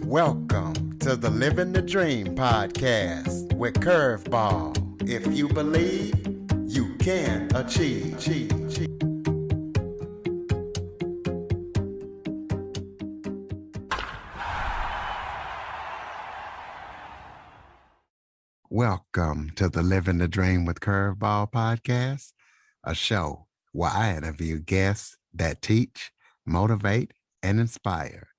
Welcome to the Living the Dream podcast with Curveball. If you believe, you can achieve. Welcome to the Living the Dream with Curveball podcast, a show where I interview guests that teach, motivate, and inspire.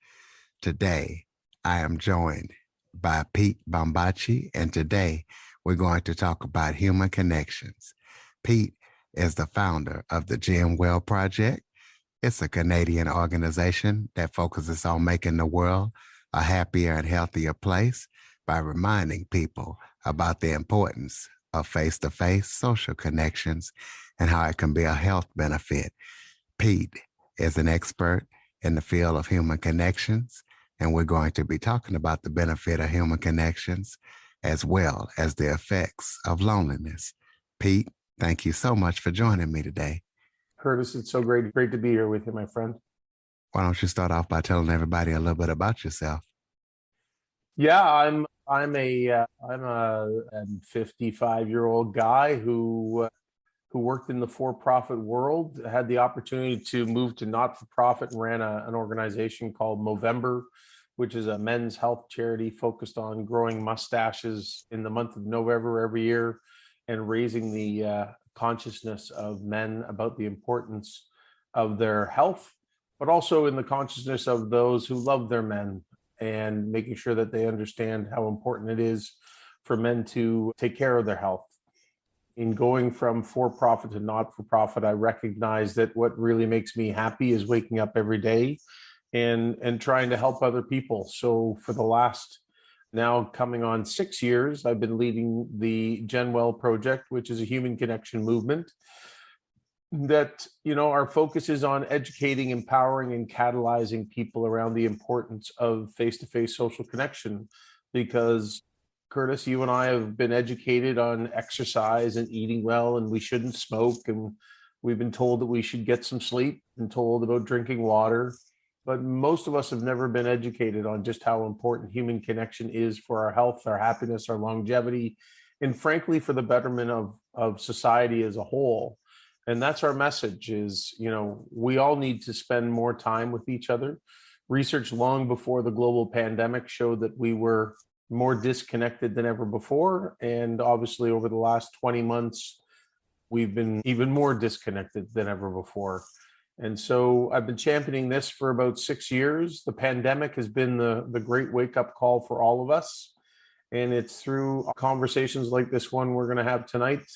Today, I am joined by Pete Bombaci, and today we're going to talk about human connections. Pete is the founder of the genwell project. It's a Canadian organization that focuses on making the world a happier and healthier place by reminding people about the importance of face-to-face social connections and how it can be a health benefit. Pete is an expert in the field of human connections, and we're going to be talking about the benefit of human connections as well as the effects of loneliness. Pete, thank you so much for joining me today. Curtis, it's so great to be here with you, my friend. Why don't you start off by telling everybody a little bit about yourself? Yeah, I'm a 55-year-old guy who worked in the for-profit world, had the opportunity to move to not-for-profit and ran an organization called Movember, which is a men's health charity focused on growing mustaches in the month of November every year and raising the consciousness of men about the importance of their health, but also in the consciousness of those who love their men and making sure that they understand how important it is for men to take care of their health. In going from for-profit to not-for-profit, I recognize that what really makes me happy is waking up every day and trying to help other people. So for the last now coming on 6 years, I've been leading the genwell project, which is a human connection movement that, our focus is on educating, empowering, and catalyzing people around the importance of face-to-face social connection. Because Curtis, you and I have been educated on exercise and eating well, and we shouldn't smoke, and we've been told that we should get some sleep and told about drinking water. But most of us have never been educated on just how important human connection is for our health, our happiness, our longevity, and frankly, for the betterment of society as a whole. And that's our message is, we all need to spend more time with each other. Research long before the global pandemic showed that we were more disconnected than ever before. And obviously over the last 20 months, we've been even more disconnected than ever before. And so I've been championing this for about 6 years. The pandemic has been the great wake-up call for all of us. And it's through conversations like this one we're going to have tonight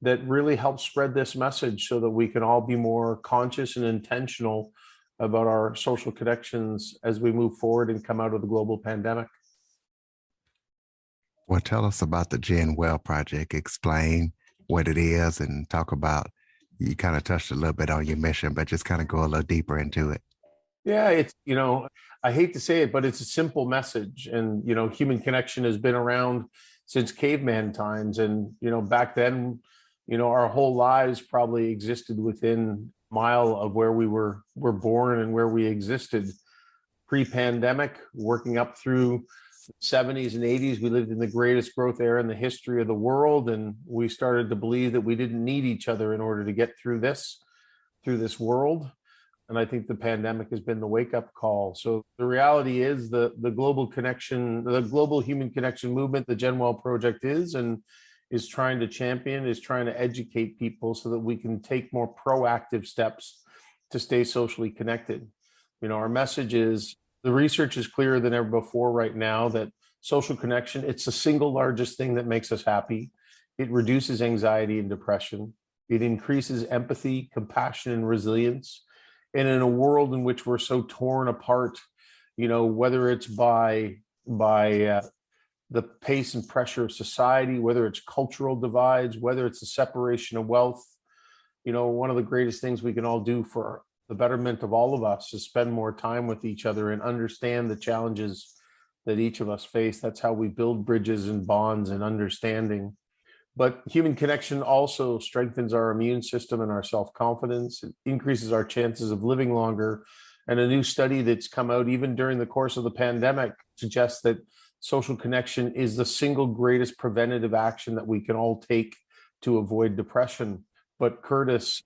that really helps spread this message so that we can all be more conscious and intentional about our social connections as we move forward and come out of the global pandemic. Well, tell us about the genwell project. Explain what it is and talk about, you kind of touched a little bit on your mission, but just kind of go a little deeper into it. Yeah, it's, I hate to say it, but it's a simple message. And, human connection has been around since caveman times. And, back then, our whole lives probably existed within a mile of where we were born and where we existed. Pre-pandemic, working up through the 70s and 80s, we lived in the greatest growth era in the history of the world. And we started to believe that we didn't need each other in order to get through this world. And I think the pandemic has been the wake-up call. So the reality is the global connection, the global human connection movement, the genwell project is trying to champion, is trying to educate people so that we can take more proactive steps to stay socially connected. Our message is, the research is clearer than ever before right now that social connection, it's the single largest thing that makes us happy. It reduces anxiety and depression. It increases empathy, compassion, and resilience. And in a world in which we're so torn apart, whether it's by the pace and pressure of society, whether it's cultural divides, whether it's the separation of wealth, one of the greatest things we can all do for the betterment of all of us is spend more time with each other and understand the challenges that each of us face. That's how we build bridges and bonds and understanding. But human connection also strengthens our immune system and our self-confidence. It increases our chances of living longer And a new study that's come out even during the course of the pandemic suggests that social connection is the single greatest preventative action that we can all take to avoid depression. But Curtis,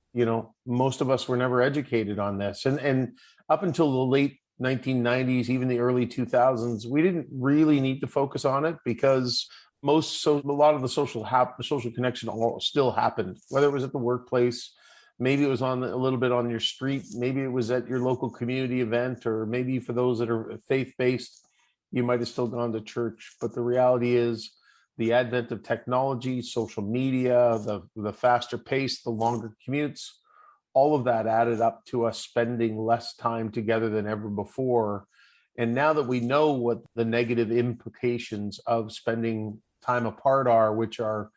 most of us were never educated on this. And up until the late 1990s, even the early 2000s, we didn't really need to focus on it because a lot of the social connection all still happened, whether it was at the workplace, maybe it was a little bit on your street, maybe it was at your local community event, or maybe for those that are faith-based, you might have still gone to church. But the reality is the advent of technology, social media, the faster pace, the longer commutes, all of that added up to us spending less time together than ever before. And now that we know what the negative implications of spending time apart are, which are,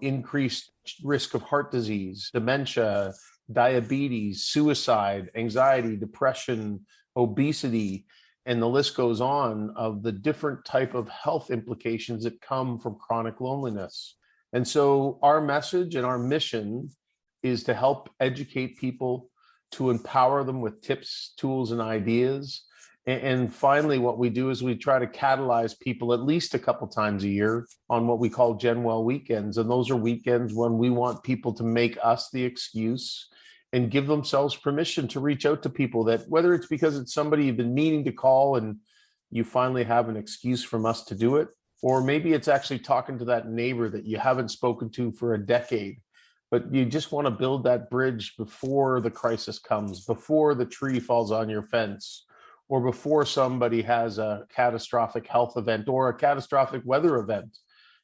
increased risk of heart disease, dementia, diabetes, suicide, anxiety, depression, obesity, and the list goes on of the different type of health implications that come from chronic loneliness. And so our message and our mission is to help educate people, to empower them with tips, tools, and ideas. And finally, what we do is we try to catalyze people at least a couple times a year on what we call genwell weekends. And those are weekends when we want people to make us the excuse and give themselves permission to reach out to people, that whether it's because it's somebody you've been meaning to call and you finally have an excuse from us to do it, or maybe it's actually talking to that neighbor that you haven't spoken to for a decade, but you just want to build that bridge before the crisis comes, before the tree falls on your fence, or before somebody has a catastrophic health event or a catastrophic weather event,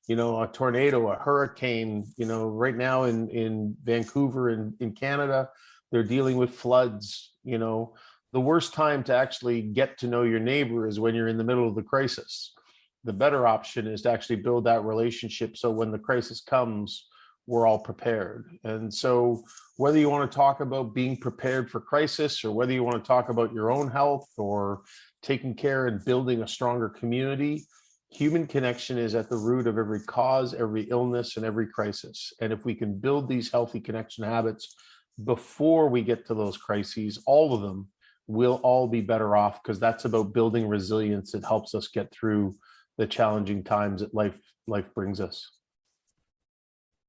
a tornado, a hurricane. Right now in Vancouver in Canada, they're dealing with floods. The worst time to actually get to know your neighbor is when you're in the middle of the crisis. The better option is to actually build that relationship so when the crisis comes, we're all prepared. And so whether you want to talk about being prepared for crisis, or whether you want to talk about your own health or taking care and building a stronger community, human connection is at the root of every cause, every illness, and every crisis. And if we can build these healthy connection habits before we get to those crises, all of them, we'll all be better off, because that's about building resilience that helps us get through the challenging times that life brings us.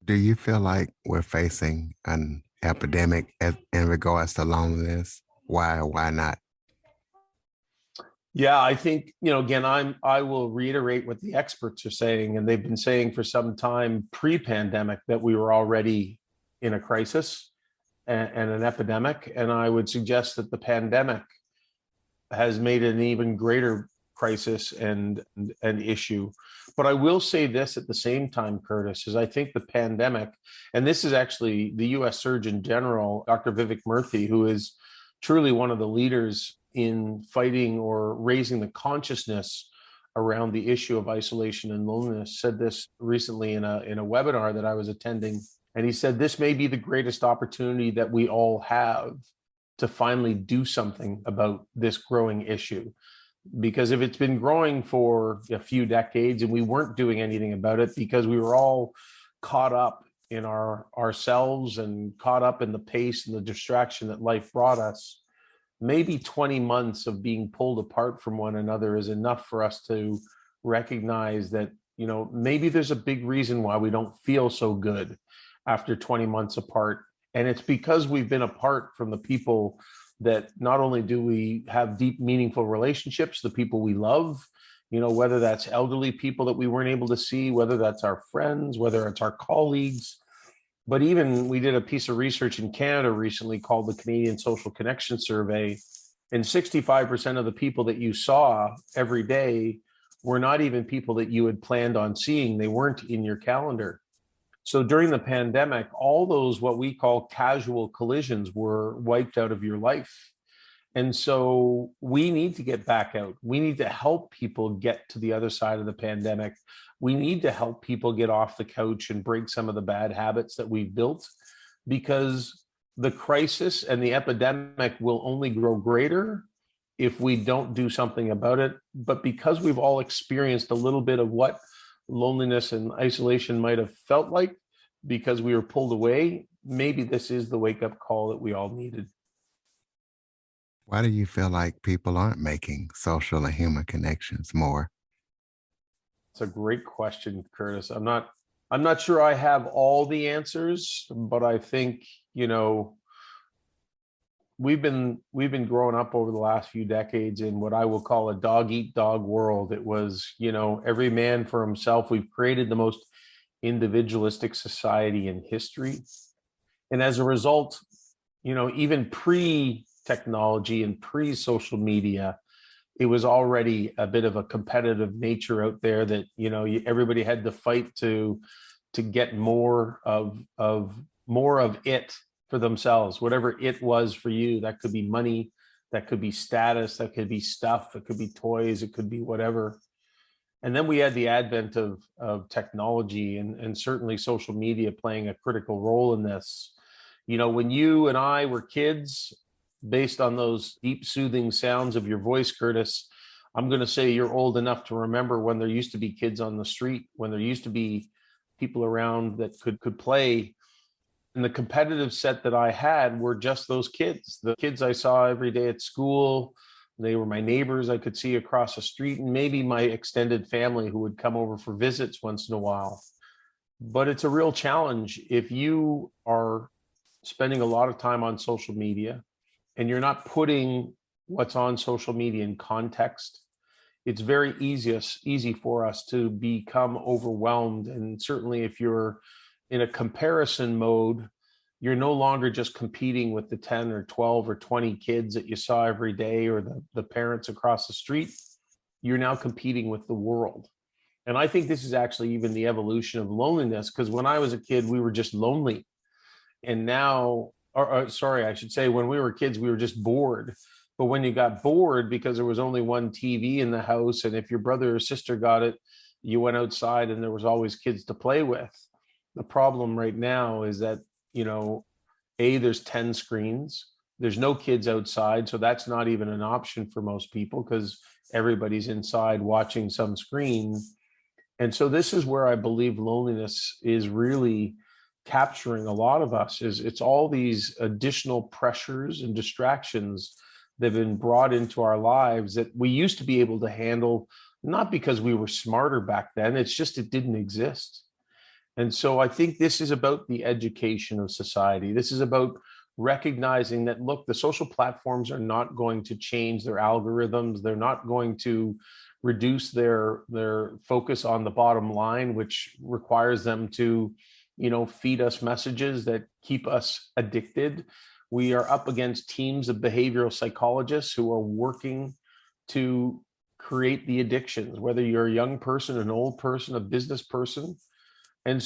Do you feel like we're facing an epidemic in regards to loneliness? Why or why not? Yeah, I think, again, I will reiterate what the experts are saying, and they've been saying for some time pre-pandemic that we were already in a crisis and an epidemic. And I would suggest that the pandemic has made an even greater crisis and an issue. But I will say this at the same time, Curtis, is I think the pandemic, and this is actually the US Surgeon General, Dr. Vivek Murthy, who is truly one of the leaders in fighting or raising the consciousness around the issue of isolation and loneliness, said this recently in a webinar that I was attending. And he said, this may be the greatest opportunity that we all have to finally do something about this growing issue. Because if it's been growing for a few decades and we weren't doing anything about it because we were all caught up in ourselves and caught up in the pace and the distraction that life brought us, maybe 20 months of being pulled apart from one another is enough for us to recognize that, maybe there's a big reason why we don't feel so good after 20 months apart. And it's because we've been apart from the people that not only do we have deep, meaningful relationships, the people we love, whether that's elderly people that we weren't able to see, whether that's our friends, whether it's our colleagues. But even we did a piece of research in Canada recently called the Canadian Social Connection Survey, and 65% of the people that you saw every day were not even people that you had planned on seeing. They weren't in your calendar. So during the pandemic, all those what we call casual collisions were wiped out of your life. And so we need to get back out. We need to help people get to the other side of the pandemic. We need to help people get off the couch and break some of the bad habits that we've built, because the crisis and the epidemic will only grow greater if we don't do something about it. But because we've all experienced a little bit of what loneliness and isolation might have felt like because we were pulled away, maybe this is the wake-up call that we all needed. Why do you feel like people aren't making social and human connections more? It's a great question, Curtis. I'm not sure I have all the answers, but I think, you know, we've been growing up over the last few decades in what I will call a dog eat dog world. It was, every man for himself. We've created the most individualistic society in history. And as a result, even pre-technology and pre-social media, it was already a bit of a competitive nature out there that, everybody had to fight to get more of it for themselves, whatever it was for you. That could be money, that could be status, that could be stuff, it could be toys, it could be whatever. And then we had the advent of technology and certainly social media playing a critical role in this. When you and I were kids, based on those deep, soothing sounds of your voice, Curtis, I'm going to say you're old enough to remember when there used to be kids on the street, when there used to be people around that could play. And the competitive set that I had were just those kids, the kids I saw every day at school. They were my neighbors I could see across the street, and maybe my extended family who would come over for visits once in a while. But it's a real challenge if you are spending a lot of time on social media and you're not putting what's on social media in context. It's very easy for us to become overwhelmed. And certainly if you're in a comparison mode, you're no longer just competing with the 10 or 12 or 20 kids that you saw every day or the parents across the street. You're now competing with the world. And I think this is actually even the evolution of loneliness, because when I was a kid, we were just lonely. And now, or sorry, I should say, when we were kids, we were just bored. But when you got bored because there was only one TV in the house, and if your brother or sister got it, you went outside and there was always kids to play with. The problem right now is that, there's 10 screens. There's no kids outside. So that's not even an option for most people because everybody's inside watching some screen. And so this is where I believe loneliness is really capturing a lot of us. Is it's all these additional pressures and distractions that have been brought into our lives that we used to be able to handle, not because we were smarter back then. It's just it didn't exist. And so I think this is about the education of society. This is about recognizing that, look, the social platforms are not going to change their algorithms. They're not going to reduce their focus on the bottom line, which requires them to, feed us messages that keep us addicted. We are up against teams of behavioral psychologists who are working to create the addictions, whether you're a young person, an old person, a business person. And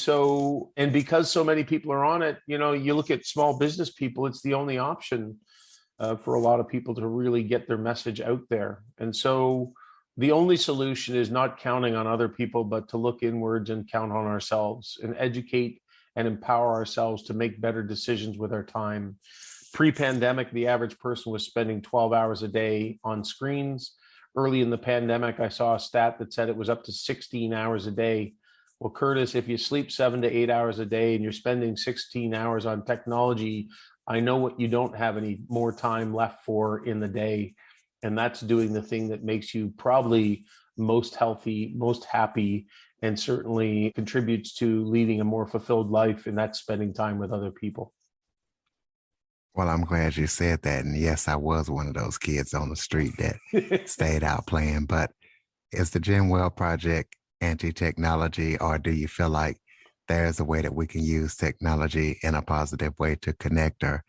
because so many people are on it, you look at small business people, it's the only option for a lot of people to really get their message out there. And so the only solution is not counting on other people, but to look inwards and count on ourselves and educate and empower ourselves to make better decisions with our time. Pre-pandemic, the average person was spending 12 hours a day on screens. Early in the pandemic, I saw a stat that said it was up to 16 hours a day. Well, Curtis, if you sleep 7 to 8 hours a day and you're spending 16 hours on technology, I know what you don't have any more time left for in the day. And that's doing the thing that makes you probably most healthy, most happy, and certainly contributes to leading a more fulfilled life. And that's spending time with other people. Well, I'm glad you said that. And yes, I was one of those kids on the street that stayed out playing. But is the genwell project anti-technology, or do you feel like there's a way that we can use technology in a positive way to connect, or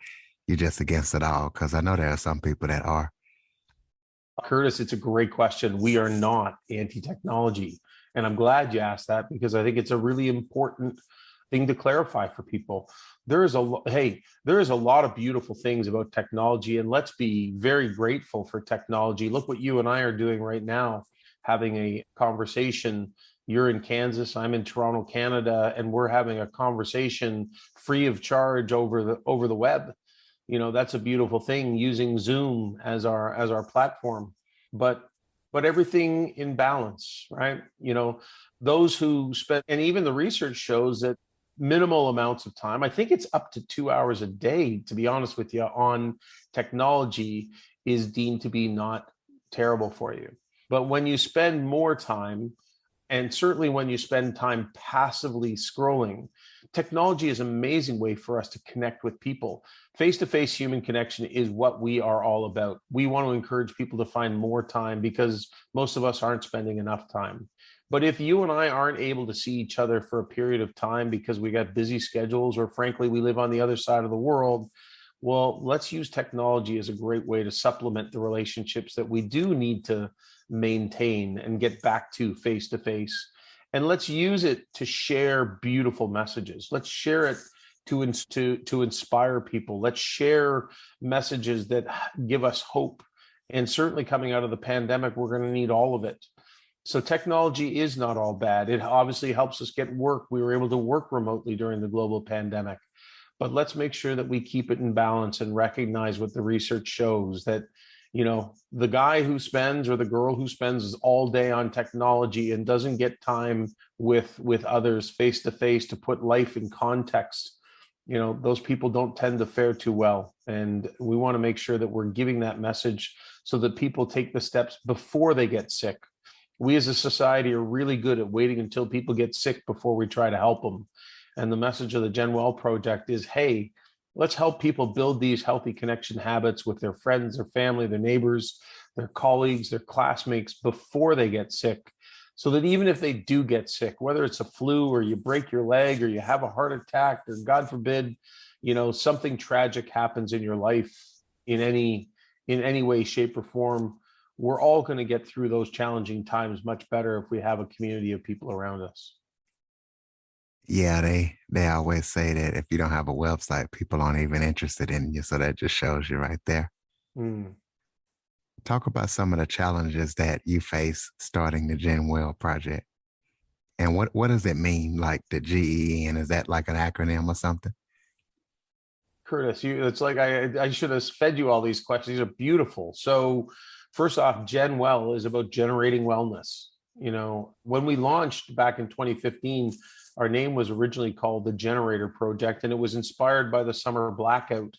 you're just against it all? Because I know there are some people that are. Curtis, it's a great question. We are not anti-technology. And I'm glad you asked that because I think it's a really important thing to clarify for people. There is a lot of beautiful things about technology, and let's be very grateful for technology. Look what you and I are doing right now, having a conversation. You're in Kansas, I'm in Toronto, Canada, and we're having a conversation free of charge over the web. That's a beautiful thing, using Zoom as our platform. But everything in balance, right? Those who spend, and even the research shows that minimal amounts of time, I think it's up to 2 hours a day, to be honest with you, on technology is deemed to be not terrible for you. But when you spend more time, and certainly when you spend time passively scrolling, technology is an amazing way for us to connect with people. Face-to-face human connection is what we are all about. We want to encourage people to find more time because most of us aren't spending enough time. But if you and I aren't able to see each other for a period of time because we got busy schedules, or frankly, we live on the other side of the world, well, let's use technology as a great way to supplement the relationships that we do need to maintain and get back to face to face. And let's use it to share beautiful messages. Let's share it to inspire people. Let's share messages that give us hope. And certainly coming out of the pandemic, we're going to need all of it. So technology is not all bad. It obviously helps us get work. We were able to work remotely during the global pandemic. But let's make sure that we keep it in balance and recognize what the research shows, that the guy who spends or the girl who spends all day on technology and doesn't get time with others face to face to put life in context, those people don't tend to fare too well. And we want to make sure that we're giving that message so that people take the steps before they get sick. We as a society are really good at waiting until people get sick before we try to help them. And the message of the genwell project is, hey, let's help people build these healthy connection habits with their friends, their family, their neighbors, their colleagues, their classmates before they get sick. So that even if they do get sick, whether it's a flu or you break your leg or you have a heart attack or God forbid, something tragic happens in your life in any way, shape, or form, we're all going to get through those challenging times much better if we have a community of people around us. Yeah, they always say that if you don't have a website, people aren't even interested in you. So that just shows you right there. Mm. Talk about some of the challenges that you face starting the genwell project. And what does it mean, like the GEN? Is that like an acronym or something? Curtis, it's like I should have fed you all these questions. These are beautiful. So first off, genwell is about generating wellness. When we launched back in 2015, our name was originally called the Generator Project, and it was inspired by the summer blackout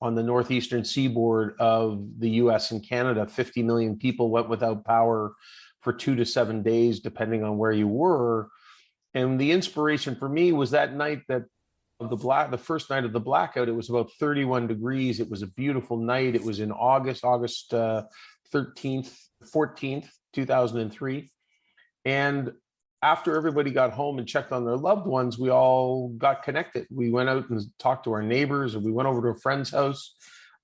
on the northeastern seaboard of the US and Canada. 50 million people went without power for 2 to 7 days, depending on where you were. And the inspiration for me was that night that the first night of the blackout, it was about 31 degrees. It was a beautiful night. It was in August 13th, 14th, 2003. And after everybody got home and checked on their loved ones, we all got connected. We went out and talked to our neighbors, and we went over to a friend's house.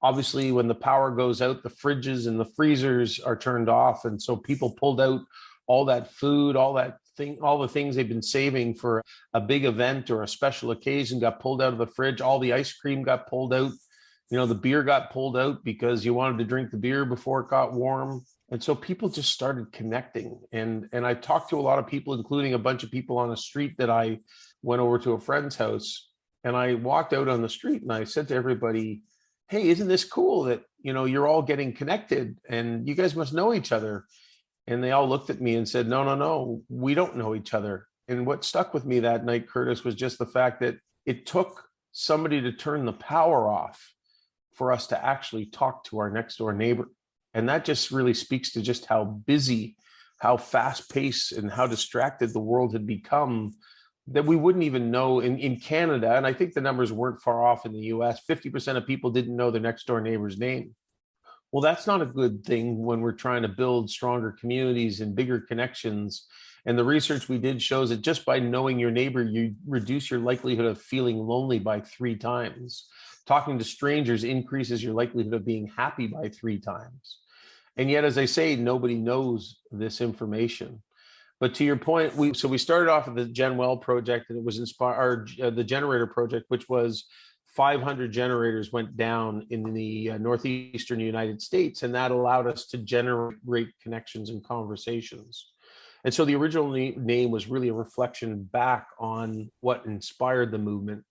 Obviously, when the power goes out, the fridges and the freezers are turned off. And so people pulled out all that food, all the things they've been saving for a big event or a special occasion got pulled out of the fridge. All the ice cream got pulled out. The beer got pulled out because you wanted to drink the beer before it got warm. And so people just started connecting. And I talked to a lot of people, including a bunch of people on the street that I went over to a friend's house. And I walked out on the street and I said to everybody, hey, isn't this cool that, you're all getting connected and you guys must know each other? And they all looked at me and said, no, we don't know each other. And what stuck with me that night, Curtis, was just the fact that it took somebody to turn the power off for us to actually talk to our next door neighbor. And that just really speaks to just how busy, how fast paced, and how distracted the world had become, that we wouldn't even know in Canada. And I think the numbers weren't far off in the US. 50% of people didn't know their next door neighbor's name. Well, that's not a good thing when we're trying to build stronger communities and bigger connections. And the research we did shows that just by knowing your neighbor, you reduce your likelihood of feeling lonely by 3 times. Talking to strangers increases your likelihood of being happy by 3 times. And yet, as I say, nobody knows this information. But to your point, we started off with the genwell project, and it was inspired the Generator Project, which was 500 generators went down in the northeastern United States, and that allowed us to generate connections and conversations. And so the original name was really a reflection back on what inspired the movement,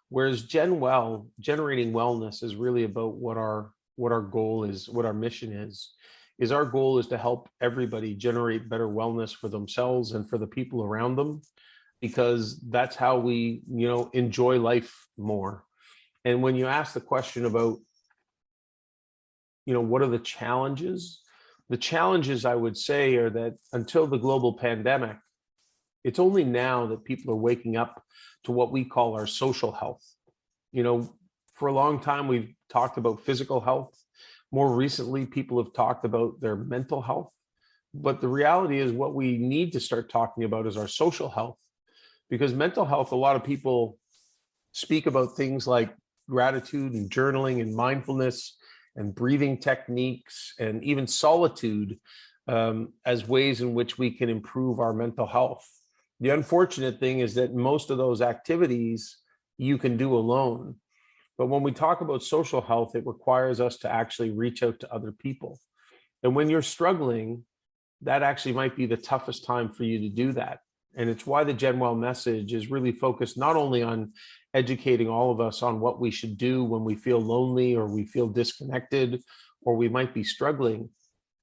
whereas genwell, generating wellness, is really about what our goal is, what our mission is our goal is to help everybody generate better wellness for themselves and for the people around them, because that's how we, enjoy life more. And when you ask the question about what are the challenges? The challenges, I would say, are that until the global pandemic, it's only now that people are waking up to what we call our social health. For a long time, we've talked about physical health. More recently, people have talked about their mental health. But the reality is, what we need to start talking about is our social health. Because mental health, a lot of people speak about things like gratitude and journaling and mindfulness and breathing techniques and even solitude as ways in which we can improve our mental health. The unfortunate thing is that most of those activities you can do alone. But when we talk about social health, it requires us to actually reach out to other people. And when you're struggling, that actually might be the toughest time for you to do that. And it's why the genwell message is really focused not only on educating all of us on what we should do when we feel lonely or we feel disconnected or we might be struggling,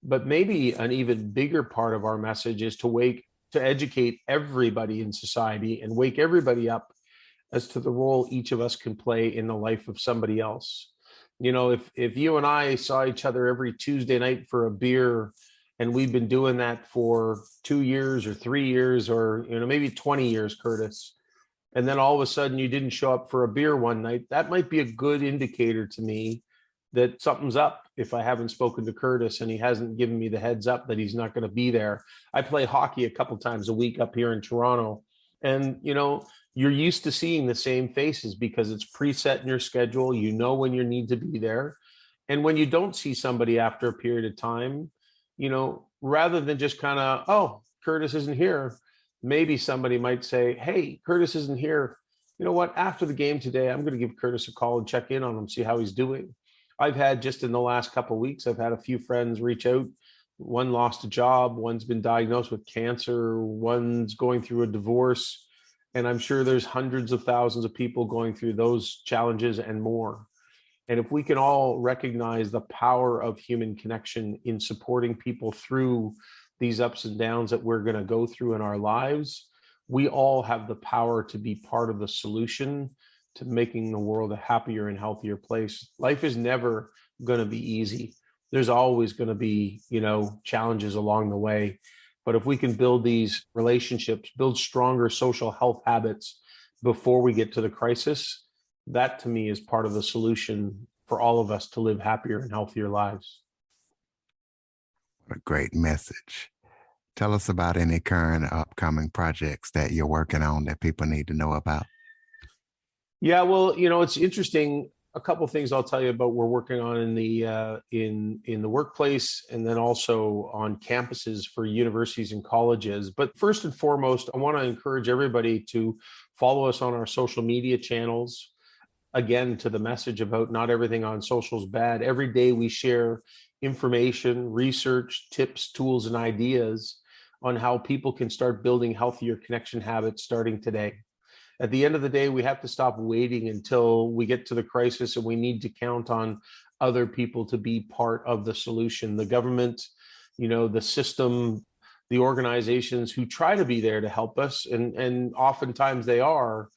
but maybe an even bigger part of our message is to educate everybody in society and wake everybody up as to the role each of us can play in the life of somebody else. If you and I saw each other every Tuesday night for a beer, and we've been doing that for 2 years or 3 years or maybe 20 years, Curtis, and then all of a sudden you didn't show up for a beer one night, that might be a good indicator to me that something's up if I haven't spoken to Curtis and he hasn't given me the heads up that he's not going to be there. I play hockey a couple times a week up here in Toronto, and you're used to seeing the same faces because it's preset in your schedule. When you need to be there. And when you don't see somebody after a period of time, rather than just kind of, oh, Curtis isn't here, maybe somebody might say, hey, Curtis isn't here. You know what? After the game today, I'm going to give Curtis a call and check in on him, see how he's doing. I've had just in the last couple of weeks, I've had a few friends reach out. One lost a job, one's been diagnosed with cancer, one's going through a divorce. And I'm sure there's hundreds of thousands of people going through those challenges and more. And if we can all recognize the power of human connection in supporting people through these ups and downs that we're going to go through in our lives, we all have the power to be part of the solution to making the world a happier and healthier place. Life is never going to be easy. There's always going to be, challenges along the way. But if we can build these relationships, build stronger social health habits before we get to the crisis, that to me is part of the solution for all of us to live happier and healthier lives. What a great message. Tell us about any current upcoming projects that you're working on that people need to know about. Yeah, well, it's interesting. A couple of things I'll tell you about we're working on in the workplace and then also on campuses for universities and colleges. But first and foremost, I want to encourage everybody to follow us on our social media channels. Again, to the message about not everything on social is bad. Every day we share information, research, tips, tools, and ideas on how people can start building healthier connection habits starting today. At the end of the day, we have to stop waiting until we get to the crisis and we need to count on other people to be part of the solution. The government, the system, the organizations who try to be there to help us, and oftentimes they are,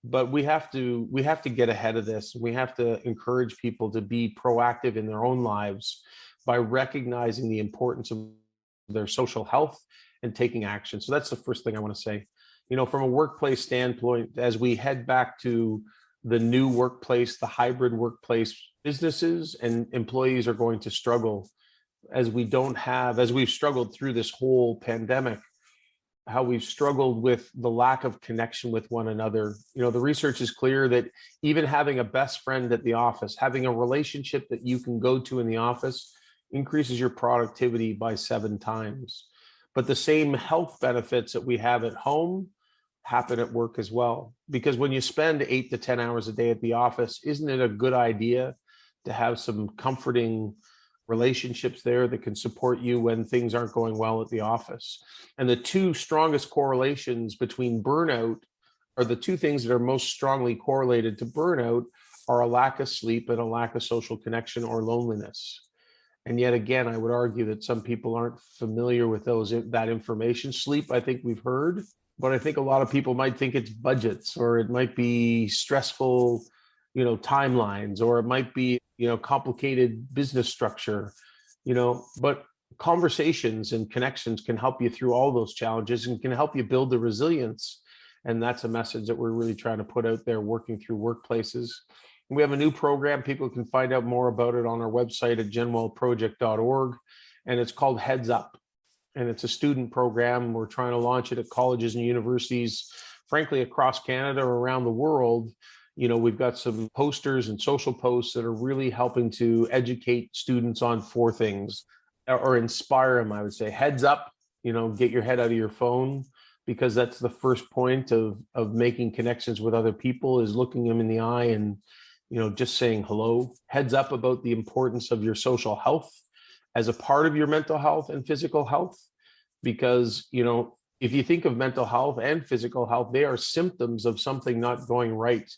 but we have to get ahead of this. We have to encourage people to be proactive in their own lives by recognizing the importance of their social health and taking action. So that's the first thing I want to say. From a workplace standpoint, as we head back to the new workplace, the hybrid workplace, businesses and employees are going to struggle as we've struggled through this whole pandemic, how we've struggled with the lack of connection with one another. The research is clear that even having a best friend at the office, having a relationship that you can go to in the office increases your productivity by 7 times. But the same health benefits that we have at home happen at work as well. Because when you spend 8 to 10 hours a day at the office, isn't it a good idea to have some comforting relationships there that can support you when things aren't going well at the office? And the two strongest correlations between burnout, or the two things that are most strongly correlated to burnout, are a lack of sleep and a lack of social connection or loneliness. And yet again, I would argue that some people aren't familiar with that information. Sleep, I think we've heard, but I think a lot of people might think it's budgets, or it might be stressful, timelines, or it might be complicated business structure, but conversations and connections can help you through all those challenges and can help you build the resilience. And that's a message that we're really trying to put out there, working through workplaces. We have a new program. People can find out more about it on our website at genwellproject.org. And it's called Heads Up. And it's a student program. We're trying to launch it at colleges and universities, frankly, across Canada or around the world. We've got some posters and social posts that are really helping to educate students on 4 things, or inspire them, I would say. Heads up, get your head out of your phone, because that's the first point of making connections with other people, is looking them in the eye and, just saying hello. Heads up about the importance of your social health as a part of your mental health and physical health, because, if you think of mental health and physical health, they are symptoms of something not going right.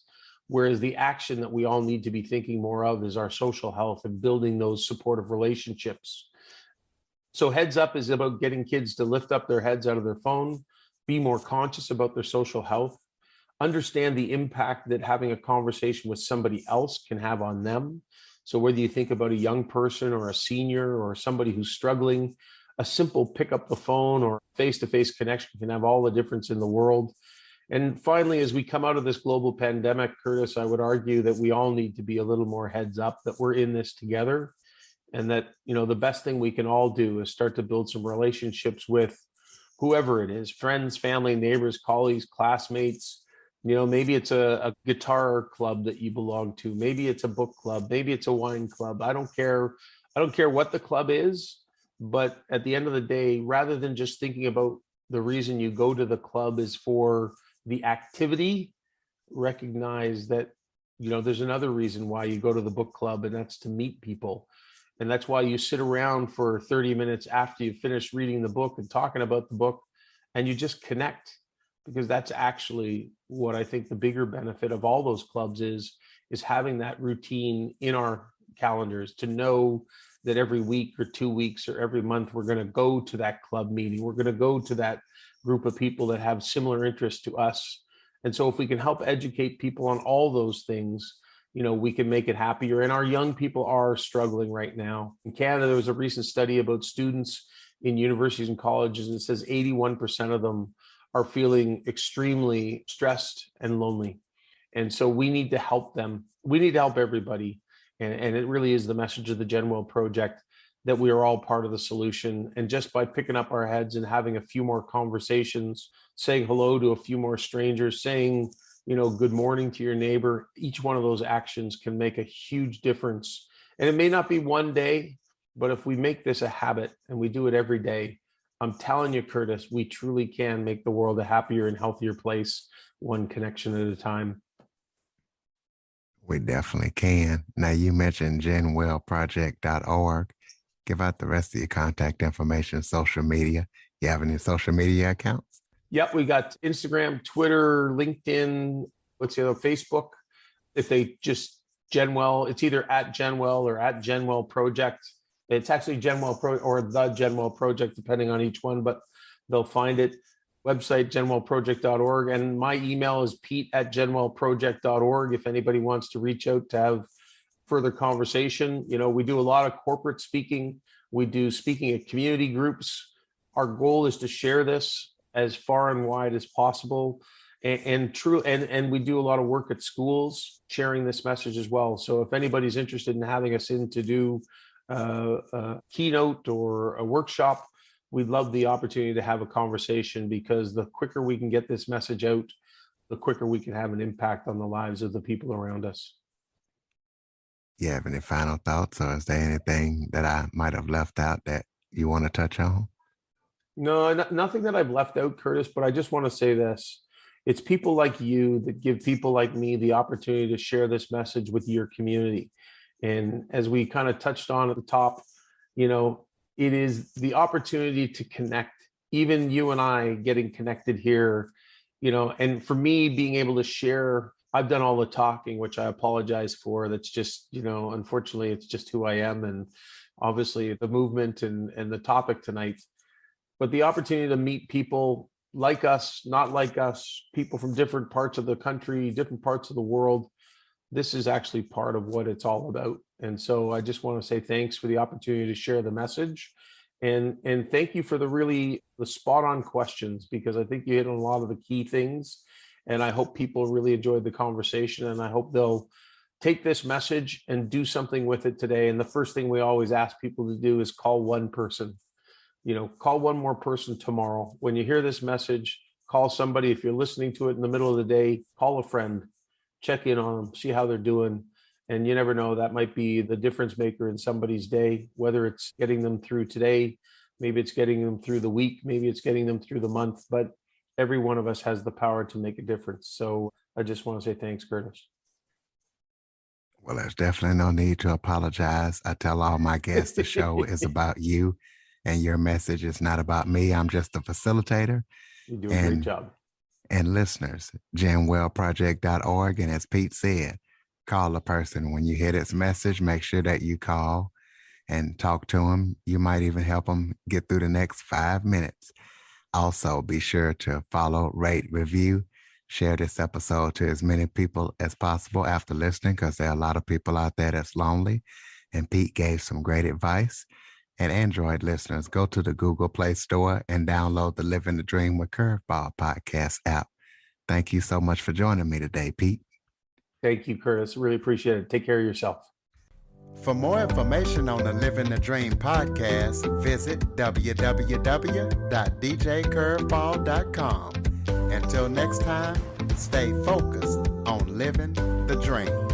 Whereas the action that we all need to be thinking more of is our social health and building those supportive relationships. So Heads Up is about getting kids to lift up their heads out of their phone, be more conscious about their social health, understand the impact that having a conversation with somebody else can have on them. So whether you think about a young person or a senior or somebody who's struggling, a simple pick up the phone or face-to-face connection can have all the difference in the world. And finally, as we come out of this global pandemic, Curtis, I would argue that we all need to be a little more heads up, that we're in this together, and that, the best thing we can all do is start to build some relationships with whoever it is, friends, family, neighbors, colleagues, classmates. Maybe it's a guitar club that you belong to. Maybe it's a book club. Maybe it's a wine club. I don't care. I don't care what the club is, but at the end of the day, rather than just thinking about the reason you go to the club is for the activity, recognize that, there's another reason why you go to the book club, and that's to meet people. And that's why you sit around for 30 minutes after you've finished reading the book and talking about the book, and you just connect, because that's actually what I think the bigger benefit of all those clubs is having that routine in our calendars, to know that every week or 2 weeks or every month, we're going to go to that club meeting. We're going to go to that group of people that have similar interests to us. And so if we can help educate people on all those things, we can make it happier. And our young people are struggling right now. In Canada, there was a recent study about students in universities and colleges, and it says 81% of them are feeling extremely stressed and lonely. And so we need to help them. We need to help everybody. And it really is the message of the genwell Project, that we are all part of the solution. And just by picking up our heads and having a few more conversations, saying hello to a few more strangers, saying, good morning to your neighbor, each one of those actions can make a huge difference. And it may not be one day, but if we make this a habit and we do it every day, I'm telling you, Curtis, we truly can make the world a happier and healthier place, one connection at a time. We definitely can. Now, you mentioned genwellproject.org. Give out the rest of your contact information, social media. You have any social media accounts? Yep, we got Instagram, Twitter, LinkedIn, Facebook. If they just genwell, it's either at genwell or at genwell project. It's actually genwell pro or the genwell project, depending on each one, but they'll find it. Website, genwellproject.org. And my email is pete@genwellproject.org. If anybody wants to reach out to have further conversation, we do a lot of corporate speaking. We do speaking at community groups. Our goal is to share this as far and wide as possible. And we do a lot of work at schools sharing this message as well. So if anybody's interested in having us in to do a keynote or a workshop, we'd love the opportunity to have a conversation, because the quicker we can get this message out, the quicker we can have an impact on the lives of the people around us. You have any final thoughts, or is there anything that I might have left out that you want to touch on? No, nothing that I've left out, Curtis, but I just want to say this. It's people like you that give people like me the opportunity to share this message with your community. And as we kind of touched on at the top, it is the opportunity to connect, even you and I getting connected here, and for me being able to share. I've done all the talking, which I apologize for. That's just, unfortunately, it's just who I am. And obviously the movement and the topic tonight, but the opportunity to meet people like us, not like us, people from different parts of the country, different parts of the world, this is actually part of what it's all about. And so I just want to say thanks for the opportunity to share the message. And thank you for the spot on questions, because I think you hit on a lot of the key things. And I hope people really enjoyed the conversation, and I hope they'll take this message and do something with it today. And the first thing we always ask people to do is call one person. Call one more person tomorrow. When you hear this message, call somebody. If you're listening to it in the middle of the day, call a friend, check in on them, see how they're doing. And you never know, that might be the difference maker in somebody's day, whether it's getting them through today, maybe it's getting them through the week, maybe it's getting them through the month, but every one of us has the power to make a difference. So I just want to say thanks, Curtis. Well, there's definitely no need to apologize. I tell all my guests the show is about you and your message is not about me. I'm just a facilitator. You do a great job. And listeners, genwellproject.org. And as Pete said, call a person. When you hear this message, make sure that you call and talk to them. You might even help them get through the next 5 minutes. Also, be sure to follow, rate, review, share this episode to as many people as possible after listening, because there are a lot of people out there that's lonely. And Pete gave some great advice. And Android listeners, go to the Google Play Store and download the Living the Dream with Curveball podcast app. Thank you so much for joining me today, Pete. Thank you, Curtis. Really appreciate it. Take care of yourself. For more information on the Living the Dream podcast, visit www.djcurveball.com. Until next time, stay focused on living the dream.